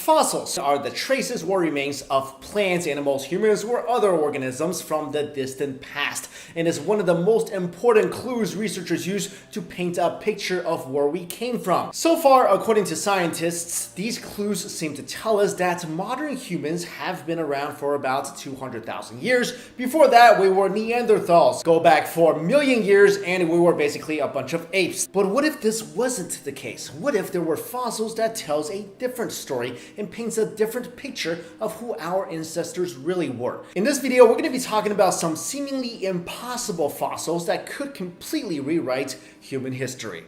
Fossils are the traces or remains of plants, animals, humans, or other organisms from the distant past, and is one of the most important clues researchers use to paint a picture of where we came from. So far, according to scientists, these clues seem to tell us that modern humans have been around for about 200,000 years. Before that, we were Neanderthals. Go back 4 million years and we were basically a bunch of apes. But what if this wasn't the case? What if there were fossils that tells a different story and paints a different picture of who our ancestors really were? In this video, we're going to be talking about some seemingly impossible fossils that could completely rewrite human history.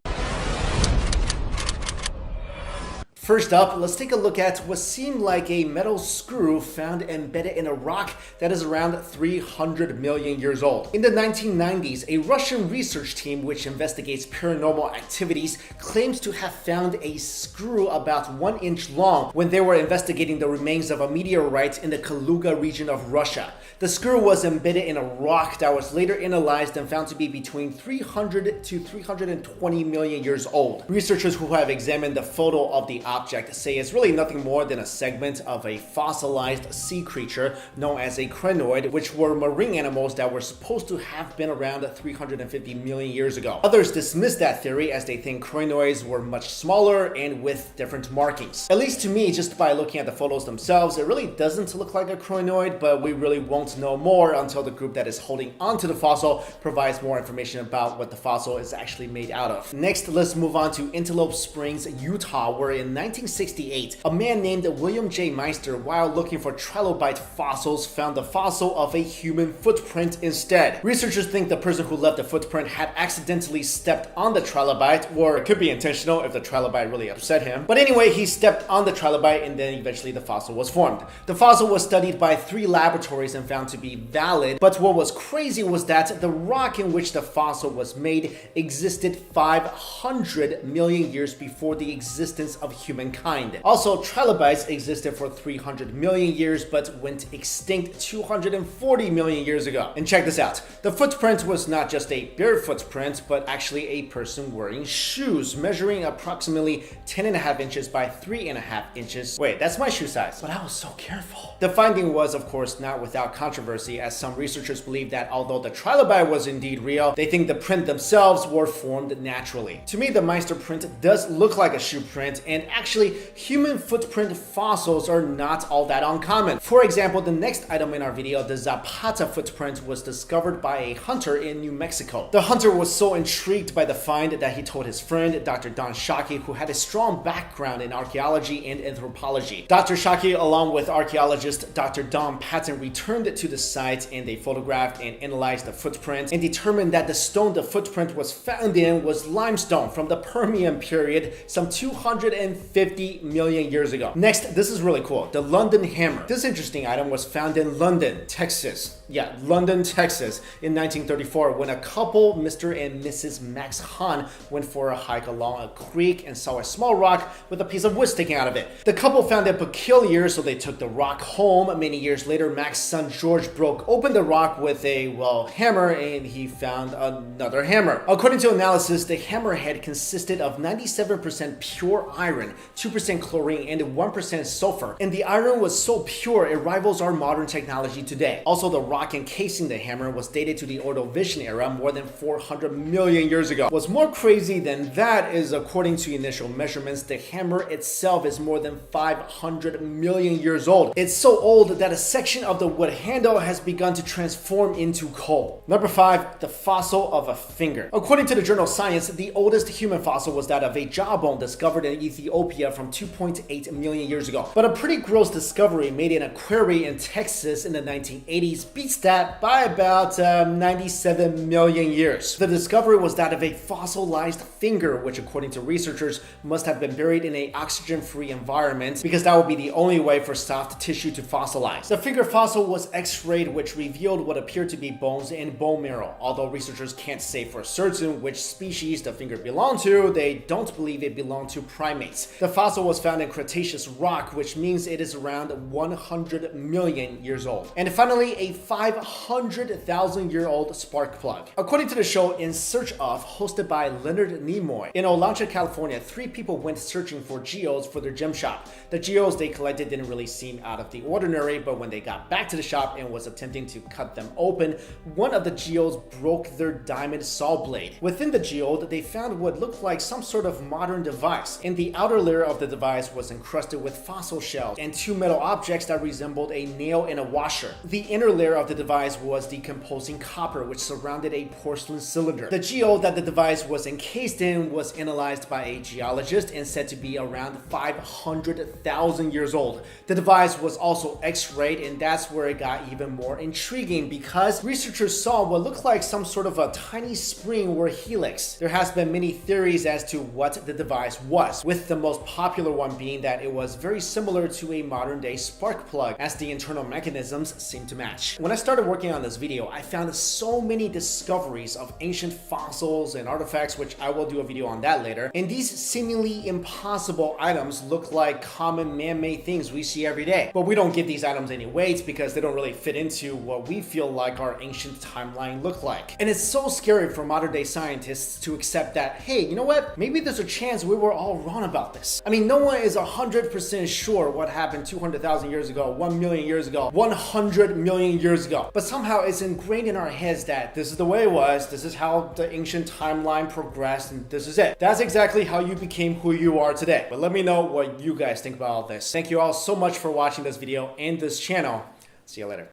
First up, let's take a look at what seemed like a metal screw found embedded in a rock that is around 300 million years old. In the 1990s, a Russian research team which investigates paranormal activities claims to have found a screw about 1 inch long when they were investigating the remains of a meteorite in the Kaluga region of Russia. The screw was embedded in a rock that was later analyzed and found to be between 300 to 320 million years old. Researchers who have examined the photo of the object say it's really nothing more than a segment of a fossilized sea creature known as a crinoid, which were marine animals that were supposed to have been around 350 million years ago. Others dismiss that theory as they think crinoids were much smaller and with different markings. At least to me, just by looking at the photos themselves, it really doesn't look like a crinoid, but we really won't know more until the group that is holding onto the fossil provides more information about what the fossil is actually made out of. Next, let's move on to Antelope Springs, Utah, where in 1968, a man named William J. Meister, while looking for trilobite fossils, found the fossil of a human footprint instead. Researchers think the person who left the footprint had accidentally stepped on the trilobite, or it could be intentional if the trilobite really upset him. But anyway, he stepped on the trilobite and then eventually the fossil was formed. The fossil was studied by 3 laboratories and found to be valid, but what was crazy was that the rock in which the fossil was made existed 500 million years before the existence of humankind. Also, trilobites existed for 300 million years but went extinct 240 million years ago. And check this out. The footprint was not just a bare footprint, but actually a person wearing shoes measuring approximately 10.5 inches by 3.5 inches. Wait, that's my shoe size, but I was so careful. The finding was, of course, not without controversy, as some researchers believe that although the trilobite was indeed real, they think the print themselves were formed naturally. To me, the Meister print does look like a shoe print, and actually, human footprint fossils are not all that uncommon. For example, the next item in our video, the Zapata footprint, was discovered by a hunter in New Mexico. The hunter was so intrigued by the find that he told his friend, Dr. Don Shockey, who had a strong background in archaeology and anthropology. Dr. Shockey, along with archaeologist Dr. Don Patton, returned to the site and they photographed and analyzed the footprint and determined that the stone the footprint was found in was limestone from the Permian period, some 250 million years ago. Next, this is really cool. The London hammer. This interesting item was found in London, Texas. Yeah, London, Texas in 1934 when a couple, Mr. and Mrs. Max Hahn, went for a hike along a creek and saw a small rock with a piece of wood sticking out of it. The couple found it peculiar, so they took the rock home. Many years later, Max's son George broke open the rock with a, hammer, and he found another hammer. According to analysis, the hammerhead consisted of 97% pure iron, 2% chlorine, and 1% sulfur. And the iron was so pure, it rivals our modern technology today. Also, the rock encasing the hammer was dated to the Ordovician era more than 400 million years ago. What's more crazy than that is, according to initial measurements, the hammer itself is more than 500 million years old. It's so old that a section of the wood handle has begun to transform into coal. Number 5, the fossil of a finger. According to the journal Science, the oldest human fossil was that of a jawbone discovered in Ethiopia from 2.8 million years ago. But a pretty gross discovery made in a quarry in Texas in the 1980s beats that by about 97 million years. The discovery was that of a fossilized finger, which according to researchers must have been buried in an oxygen-free environment because that would be the only way for soft tissue to fossilize. The finger fossil was x-rayed, which revealed what appeared to be bones and bone marrow. Although researchers can't say for certain which species the finger belonged to, they don't believe it belonged to primates. The fossil was found in Cretaceous rock, which means it is around 100 million years old. And finally, a 500,000-year-old spark plug. According to the show In Search Of, hosted by Leonard Nimoy, in Olancha, California, 3 people went searching for geodes for their gem shop. The geodes they collected didn't really seem out of the ordinary, but when they got back to the shop and was attempting to cut them open, one of the geodes broke their diamond saw blade. Within the geode, they found what looked like some sort of modern device. In the outer layer of the device was encrusted with fossil shells and 2 metal objects that resembled a nail and a washer. The inner layer of the device was decomposing copper, which surrounded a porcelain cylinder. The geode that the device was encased in was analyzed by a geologist and said to be around 500,000 years old. The device was also X-rayed, and that's where it got even more intriguing because researchers saw what looked like some sort of a tiny spring or helix. There has been many theories as to what the device was, with the most popular one being that it was very similar to a modern-day spark plug, as the internal mechanisms seem to match. When I started working on this video, I found so many discoveries of ancient fossils and artifacts, which I will do a video on that later, and these seemingly impossible items look like common man-made things we see every day. But we don't give these items any weight because they don't really fit into what we feel like our ancient timeline looked like. And it's so scary for modern-day scientists to accept that, hey, you know what? Maybe there's a chance we were all wrong about this. I mean, no one is 100% sure what happened 200,000 years ago, 1 million years ago, 100 million years ago. But somehow it's ingrained in our heads that this is the way it was, this is how the ancient timeline progressed, and this is it. That's exactly how you became who you are today. But let me know what you guys think about all this. Thank you all so much for watching this video and this channel. See you later.